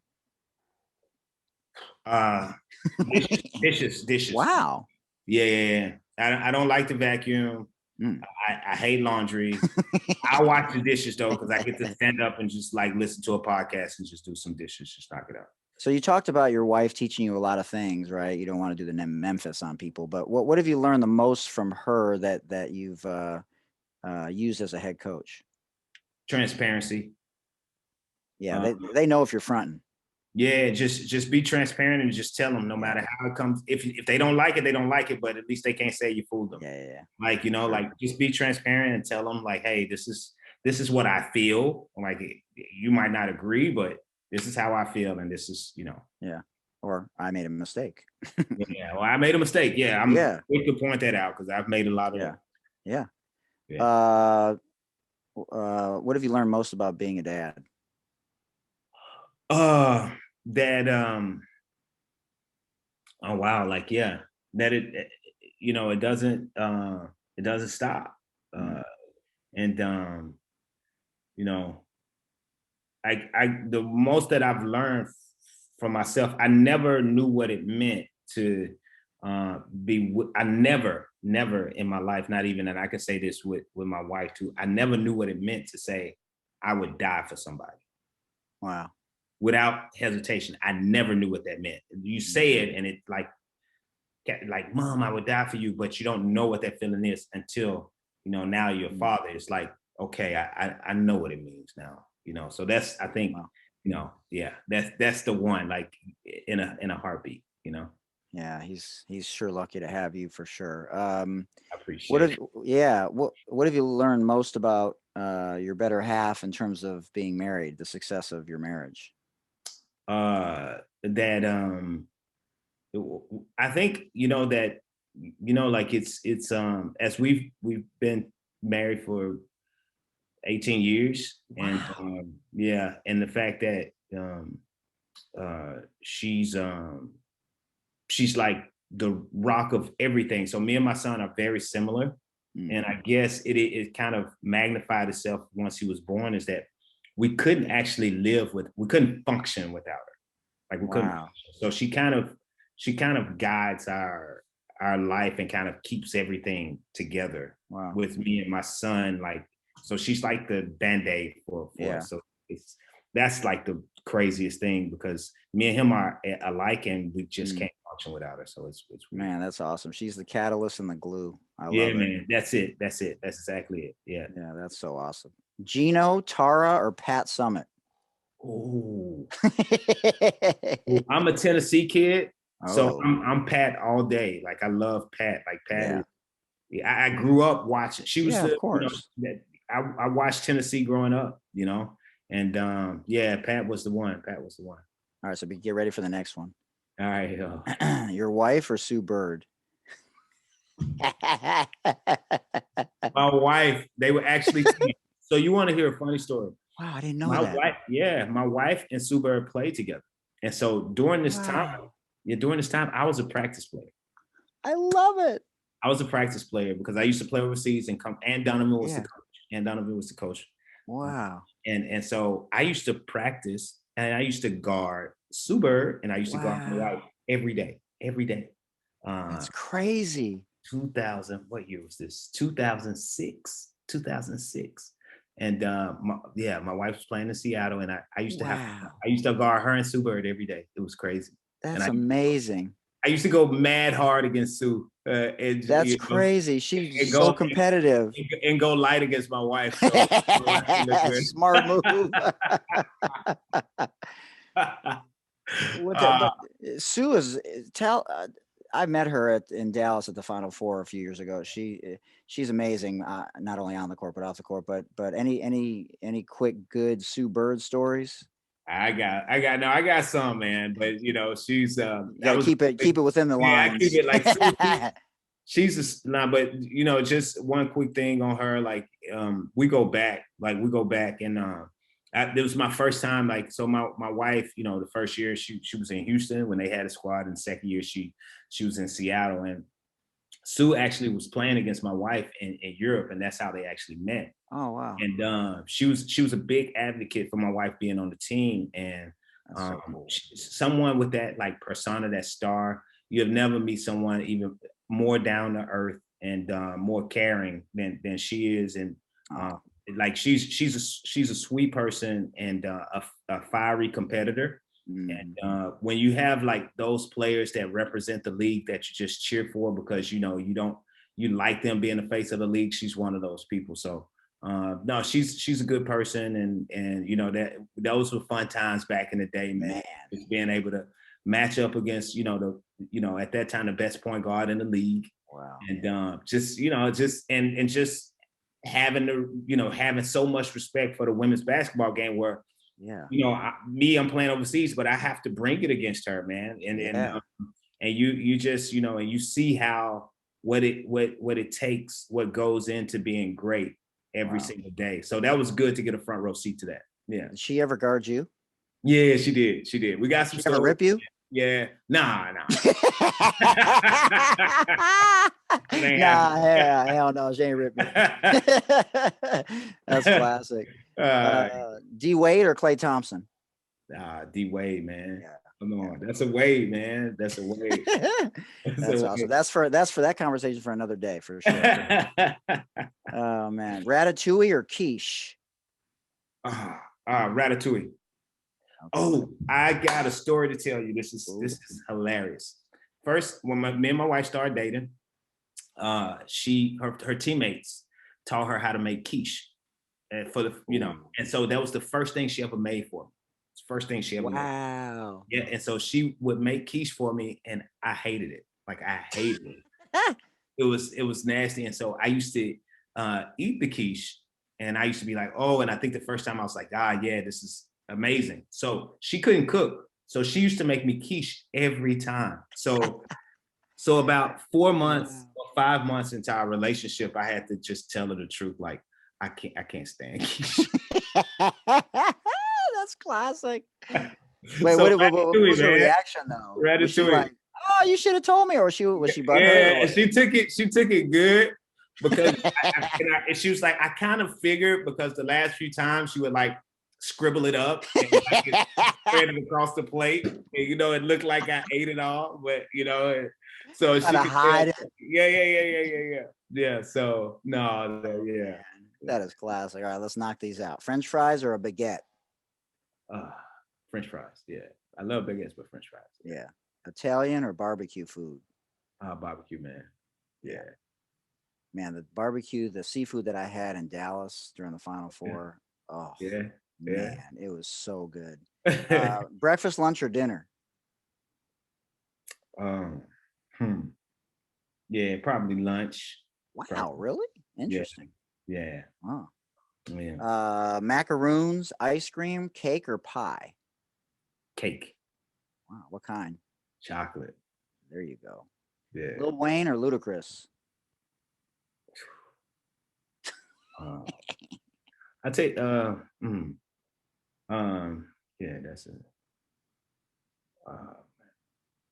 Dishes. Wow. Yeah. I don't like the vacuum. I hate laundry. I watch the dishes though, because I get to stand up and just like listen to a podcast and just do some dishes, just knock it out. So you talked about your wife teaching you a lot of things, right? You don't want to do the Memphis on people, but what have you learned the most from her that you've used as a head coach? Transparency. Yeah, they know if you're fronting. Yeah, just be transparent and just tell them no matter how it comes. If they don't like it, they don't like it, but at least they can't say you fooled them. Yeah. Like, you know, like just be transparent and tell them like, hey, this is what I feel. Like you might not agree, but this is how I feel, and this is, you know. Yeah. Or I made a mistake. Yeah. Well, I made a mistake. Yeah. I'm quick to point that out because I've made a lot of. Yeah. What have you learned most about being a dad? That oh wow, like that it you know, it doesn't stop. And you know, the most that I've learned from myself, I never knew what it meant to I never in my life, not even, and I can say this with my wife too, I never knew what it meant to say I would die for somebody. Wow. Without hesitation. I never knew what that meant. You say it and it's like, Mom, I would die for you, but you don't know what that feeling is until, you know, now you're a father. It's like, okay, I know what it means now, you know. So that's, I think, you know, that's the one, like in a heartbeat, you know. Yeah, he's sure lucky to have you for sure. I What appreciate have it. what have you learned most about your better half in terms of being married, the success of your marriage? That I think that like it's as we've been married for 18 years, and Wow. yeah, and the fact that she's like the rock of everything. So me and my son are very similar, and Mm. I guess it kind of magnified itself once he was born. Is that we couldn't function without her. Like we couldn't. Wow. So she kind of guides our life and kind of keeps everything together Wow. with me and my son. Like, so she's like the band-aid for Yeah. us. So that's like the craziest thing, because me and him are alike and we just Mm. can't function without her. So it's weird. Man, that's awesome. She's the catalyst and the glue. I Yeah, love it. man. That's it. That's it. That's exactly it. Yeah. Yeah, that's so awesome. Gino, Tara, or Pat Summit? Oh, I'm a Tennessee kid, so Oh, I'm Pat all day. Like I love Pat. Like Pat yeah. is. Yeah, I grew up watching. She was Yeah, of the course. that I watched Tennessee growing up. And yeah, Pat was the one. Pat was the one. All right, so get ready for the next one. All right. Your wife or Sue Bird? My wife. They were actually. So you want to hear a funny story? Wow, I didn't know My that. wife, yeah, my wife and Sue Bird played together. And so during this time, Wow. I was a practice player. I love it. I was a practice player because I used to play overseas and come. And Donovan was the Yeah. coach. And Donovan was the coach. Wow. And so I used to practice and I used to guard Sue Bird and I used to guard my Wow. wife every day, every day. That's crazy. 2000, what year was this? 2006, 2006. And my wife was playing in Seattle, and I used to Wow. guard her and Sue Bird every day. It was crazy. And That's amazing. I used to go mad hard against Sue, That's crazy. and She's so go competitive. and go light against my wife. So Smart move. But Sue is I met her in Dallas at the Final Four a few years ago. She's amazing, not only on the court but off the court. But any quick good Sue Bird stories? I got some, man, but she's You got to keep it within the yeah, I lines. keep it like she's but just one quick thing on her, like we go back and it was my first time, like, so my wife, the first year she was in Houston when they had a squad, and the second year she was in Seattle, and Sue actually was playing against my wife in Europe, and that's how they actually met. Oh wow. And she was a big advocate for my wife being on the team, and So cool. someone with that like persona, that star. You'll never meet someone even more down to earth and more caring than she is, and like she's a sweet person and a fiery competitor. Mm. And when you have like those players that represent the league that you just cheer for because you like them being the face of the league, she's one of those people. So no, she's a good person, and that those were fun times back in the day, man. Just being able to match up against at that time the best point guard in the league. Wow. And just having so much respect for the women's basketball game, where I'm playing overseas, but I have to bring it against her, man. And you just and you see how what it takes, what goes into being great every single day. So that was good to get a front row seat to that. Yeah. Did she ever guard you? Yeah, she did. We got some stories. Ever rip you? Yeah. Nah. Hell no, she ain't ripped me. That's classic. D Wade or Klay Thompson? D Wade, man. Yeah. Come on, that's a Wade, man. That's a Wade. That's awesome. That's for that conversation for another day, for sure. Oh man, Ratatouille or quiche? Ratatouille. Okay. Oh, I got a story to tell you. This is hilarious. First, when me and my wife started dating, her teammates taught her how to make quiche, for the and so that was the first thing she ever made for me. First thing she ever made. Wow. Yeah, and so she would make quiche for me, and I hated it. Like I hated it. It was nasty, and so I used to eat the quiche, and I used to be like, oh, and I think the first time I was like, yeah, this is amazing. So she couldn't cook, so she used to make me quiche every time. So about 4 months or 5 months into our relationship, I had to just tell her the truth. Like, I can't stand quiche. That's classic. Wait, So what was her reaction though? Was she like, oh, you should have told me, or was she butthurt? Yeah, she took it good because she was like, I kind of figured, because the last few times she would like scribble it up and like spread it across the plate. And, it looked like I ate it all, but so she could hide it. Yeah. So no, yeah. That is classic. All right, let's knock these out. French fries or a baguette? French fries. Yeah, I love baguettes, but French fries. Yeah. Italian or barbecue food? Barbecue, man. Yeah. Man, the seafood that I had in Dallas during the Final Four. Oh, yeah. Man, it was so good. Breakfast, lunch, or dinner? Yeah, probably lunch. Wow, probably. Really? Interesting. Yeah. Wow. Yeah. Macaroons, ice cream, cake, or pie? Cake. Wow, what kind? Chocolate. There you go. Yeah. Lil Wayne or Ludacris? I take yeah, that's it.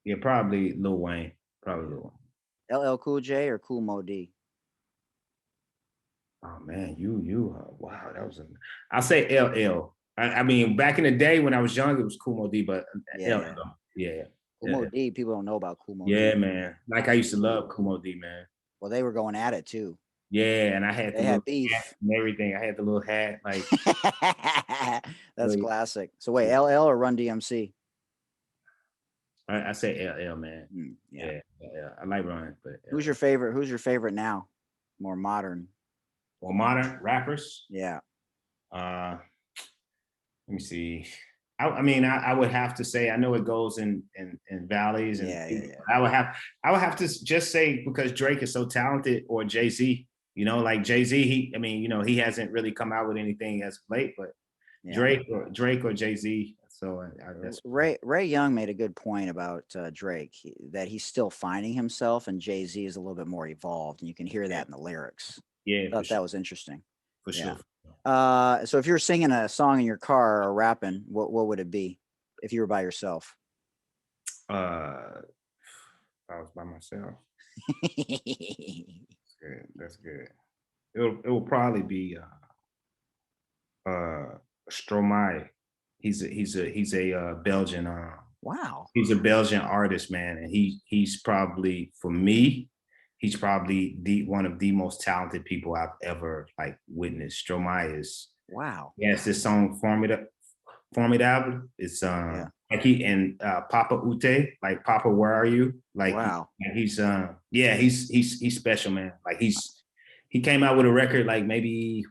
Yeah, probably Lil Wayne. LL Cool J or Cool Mo D? Oh man, wow, that was I'll say LL. I mean, back in the day when I was young, it was Cool Mo D, but LL. Yeah. Cool Mo D, people don't know about Cool Mo D. Yeah, man. Like I used to love Cool Mo D, man. Well, they were going at it too. Yeah, and I had the beef and everything. I had the little hat, like that's classic. So wait, LL or Run DMC? I say LL, man. Yeah. I like Run, but who's your favorite now? More modern rappers? Yeah. Let me see. I would have to say, I know it goes in valleys, and I would have to just say, because Drake is so talented, or Jay-Z. Like Jay-Z, he hasn't really come out with anything as of late, but Drake or Jay-Z. So Ray Young made a good point about Drake, that he's still finding himself, and Jay-Z is a little bit more evolved, and you can hear that in the lyrics. Yeah, I thought that was interesting. For sure. So if you're singing a song in your car or rapping, what would it be if you were by yourself? If I was by myself. That's good. It will probably be Stromae. He's a Belgian. Wow. He's a Belgian artist, man, and he's probably, for me, he's probably one of the most talented people I've ever witnessed. Stromae is. Wow. Yes, this song Formidable. It's like he and Papa Ute, like Papa, where are you? Wow. He's special, man. He came out with a record maybe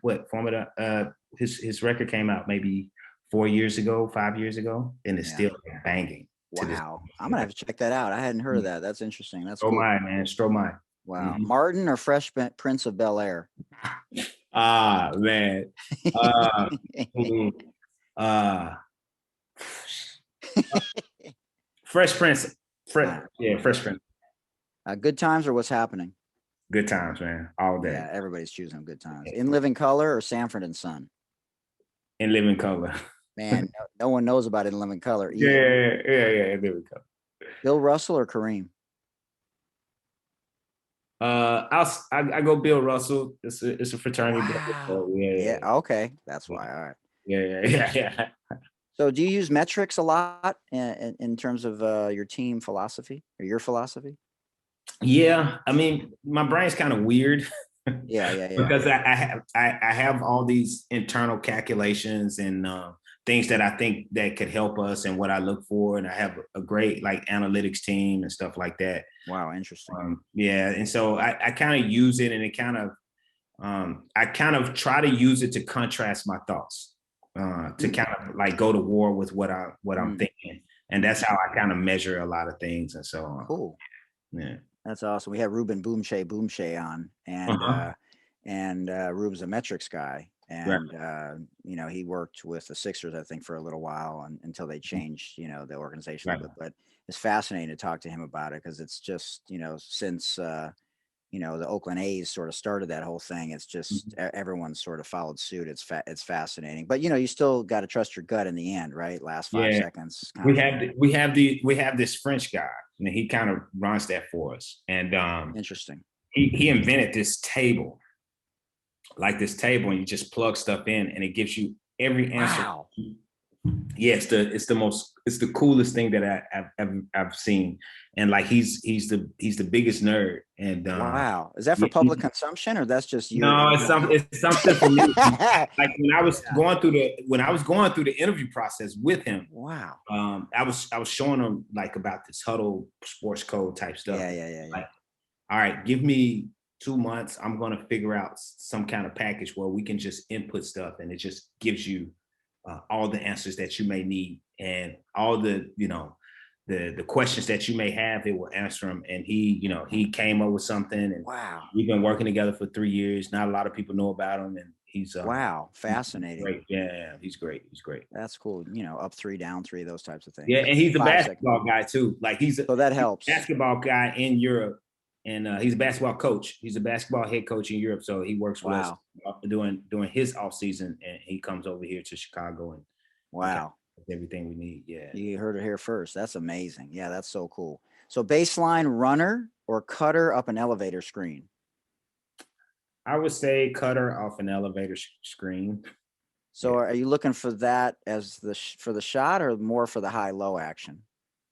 his record came out maybe 4 years ago, 5 years ago, and it's still banging. Wow. I'm gonna have to check that out. I hadn't heard of that. That's interesting. That's Stromae, cool. Man. Stromae. Wow. Mm-hmm. Martin or Fresh Prince of Bel-Air? Man. Fresh Prince. Fresh Prince. Good Times or What's Happening? Good Times, man. All day. Yeah, everybody's choosing Good Times. In Living Color or Sanford and Son? In Living Color. Man, no one knows about In Living Color either. Yeah, In Living Color. Bill Russell or Kareem? I go Bill Russell. It's a fraternity. Wow. Yeah. Okay, that's why. All right. Yeah. So, do you use metrics a lot in terms of your team philosophy or your philosophy? Yeah, my brain's kind of weird. Yeah. Because I have all these internal calculations and things that I think that could help us, and what I look for, and I have a great analytics team and stuff like that. Wow, interesting. And so I kind of use it, and it kind of I kind of try to use it to contrast my thoughts. to kind of like go to war with what I'm thinking, and that's how I kind of measure a lot of things. And so cool. Yeah, that's awesome. We had Ruben Boomshay on, and Ruben's a metrics guy, and he worked with the Sixers, I think, for a little while until they changed, the organization a little bit. But it's fascinating to talk to him about it because it's just, since the Oakland A's sort of started that whole thing. It's just everyone's sort of followed suit. It's fascinating, but you still got to trust your gut in the end, right? Last 5 seconds. We have this French guy, and he kind of runs that for us. And interesting. He invented this table, and you just plug stuff in, and it gives you every answer. Wow. Yeah, it's the coolest thing that I've seen, and like he's the biggest nerd. And wow, is that for public consumption or that's just you? No, it's something for me. Like when I was going through the interview process with him. Wow. I was showing him like about this huddle sports code type stuff. Yeah. Like, all right, give me 2 months. I'm gonna figure out some kind of package where we can just input stuff, and it just gives you all the answers that you may need, and all the the questions that you may have, it will answer them. And he came up with something, and wow, we've been working together for 3 years. Not a lot of people know about him, and he's wow, fascinating. He's great. Yeah, he's great. That's cool. Up 3, down 3, those types of things. Yeah, and he's a basketball guy too. Like so that helps. Basketball guy in Europe, and he's a basketball coach. He's a basketball head coach in Europe, so he works with us doing his off season, and he comes over here to Chicago and everything we need. Yeah, you heard it here first. That's amazing. Yeah, that's so cool. So baseline runner or cutter up an elevator screen? I would say cutter off an elevator screen. So are you looking for that as for the shot, or more for the high-low action?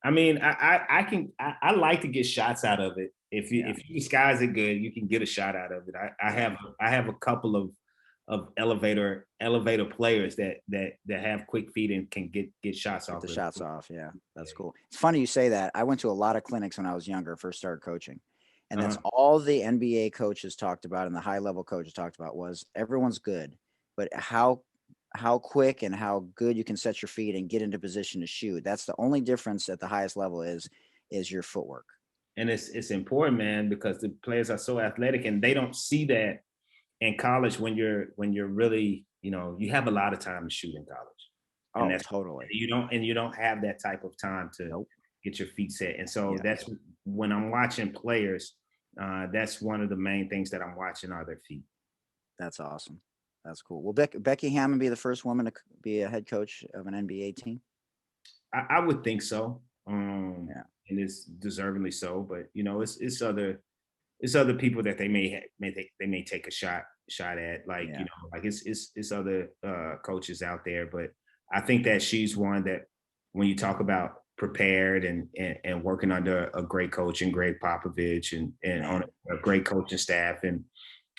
I mean, I like to get shots out of it. If you disguise it good, you can get a shot out of it. I have a couple of elevator players that have quick feet and can get shots off. Shots off, yeah, that's cool. It's funny you say that. I went to a lot of clinics when I was younger, first started coaching, and that's all the NBA coaches talked about and the high-level coaches talked about was everyone's good, but how quick and how good you can set your feet and get into position to shoot. That's the only difference at the highest level is your footwork. And it's important, man, because the players are so athletic, and they don't see that in college when you're really, you have a lot of time to shoot in college. Oh, totally. You don't have that type of time to get your feet set. And so that's when I'm watching players, that's one of the main things that I'm watching are their feet. That's awesome. That's cool. Will Becky Hammond be the first woman to be a head coach of an NBA team? I would think so. And it's deservingly so. But it's other people that they may take a shot at. Like like it's other coaches out there. But I think that she's one that when you talk about prepared and working under a great coach and Greg Popovich and on a great coaching staff, and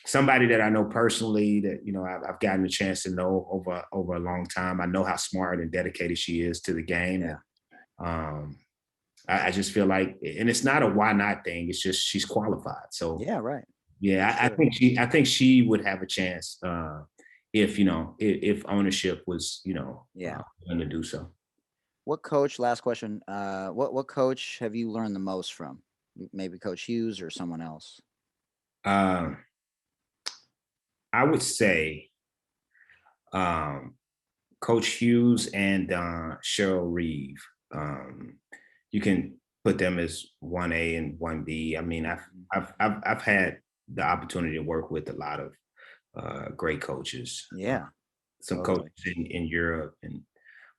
somebody that I know personally that, I've gotten a chance to know over a long time. I know how smart and dedicated she is to the game. Yeah. I just feel like, and it's not a why not thing. It's just, she's qualified. So yeah, right. Yeah. I think she would have a chance if ownership was, willing to do so. What coach, last question, what coach have you learned the most from? Maybe Coach Hughes or someone else? I would say Coach Hughes and Cheryl Reeve. You can put them as 1A and 1B. I mean, I've had the opportunity to work with a lot of great coaches. Yeah, some coaches in Europe, and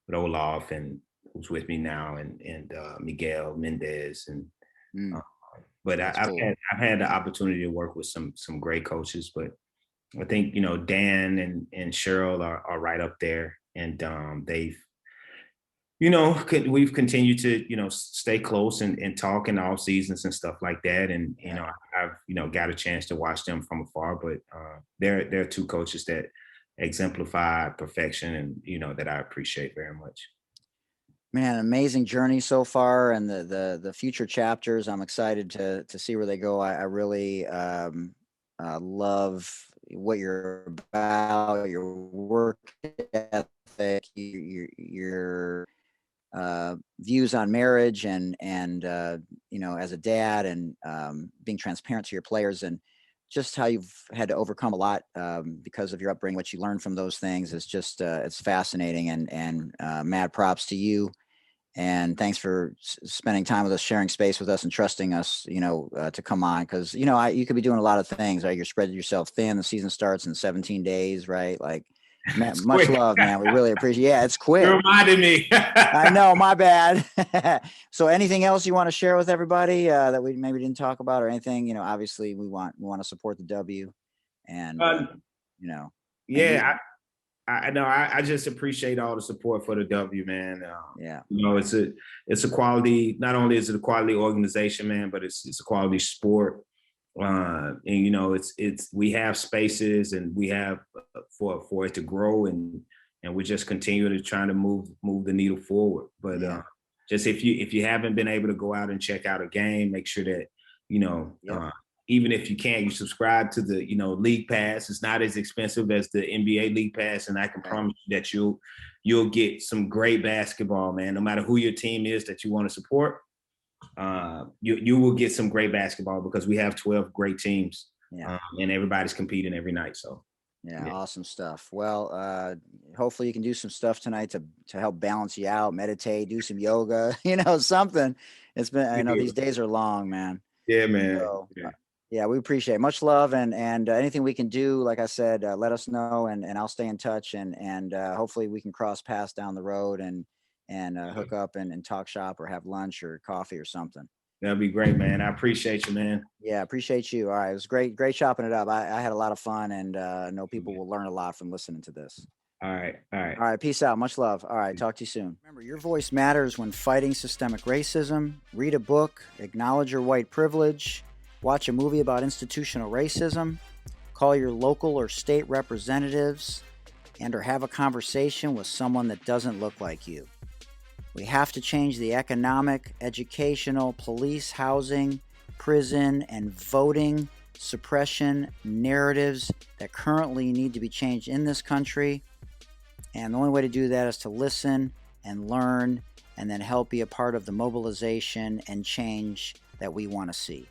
with Olaf, and who's with me now, and Miguel Mendez, and but I've had the opportunity to work with some great coaches, but I think Dan and Cheryl are right up there, and they've we've continued to stay close and talk in all seasons and stuff like that, and I've got a chance to watch them from afar, but they're two coaches that exemplify perfection, and that I appreciate very much. Man, amazing journey so far, and the future chapters. I'm excited to see where they go. I really love what you're about, your work ethic, your views on marriage and as a dad and being transparent to your players and just how you've had to overcome a lot because of your upbringing. What you learned from those things is just it's fascinating and mad props to you. And thanks for spending time with us, sharing space with us, and trusting us, to come on. Because you could be doing a lot of things. Right, you're spreading yourself thin. The season starts in 17 days. Right, like much love, man. We really appreciate. Yeah, it's quick. You reminded me. I know, my bad. So, anything else you want to share with everybody that we maybe didn't talk about, or anything? Obviously, we want to support the W, and Yeah, I know. I just appreciate all the support for the W, man. It's a quality. Not only is it a quality organization, man, but it's a quality sport. And it's we have spaces, and we have for it to grow, and we just continue to try to move the needle forward. But just if you haven't been able to go out and check out a game, make sure that even if you can't, you subscribe to the league pass. It's not as expensive as the NBA league pass, and I can promise you that you'll get some great basketball, man. No matter who your team is that you want to support, you will get some great basketball because we have 12 great teams, and everybody's competing every night. So awesome stuff. Well, hopefully you can do some stuff tonight to help balance you out, meditate, do some yoga, something. It's been, I know these days are long, man. Yeah, man. So, we appreciate it. Much love, and anything we can do, like I said, let us know, and I'll stay in touch, and hopefully we can cross paths down the road and hook up and talk shop or have lunch or coffee or something. That'd be great, man. I appreciate you, man. Yeah, appreciate you. All right, it was great chopping it up. I had a lot of fun, and I know people will learn a lot from listening to this. All right. Peace out. Much love. All right, talk to you soon. Remember, your voice matters when fighting systemic racism. Read a book, acknowledge your white privilege, watch a movie about institutional racism, call your local or state representatives, or have a conversation with someone that doesn't look like you. We have to change the economic, educational, police, housing, prison, and voting suppression narratives that currently need to be changed in this country. And the only way to do that is to listen and learn and then help be a part of the mobilization and change that we want to see.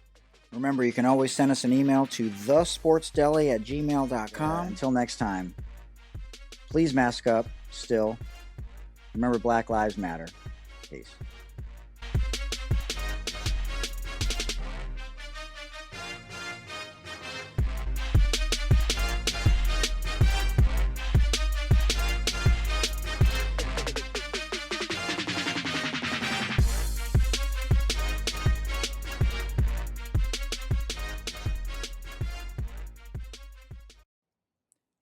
Remember, you can always send us an email to thesportsdeli@gmail.com. Until next time, please mask up still. Remember, Black Lives Matter. Peace.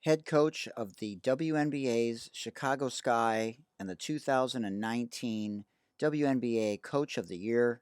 Head coach of the WNBA's Chicago Sky and the 2019 WNBA Coach of the Year,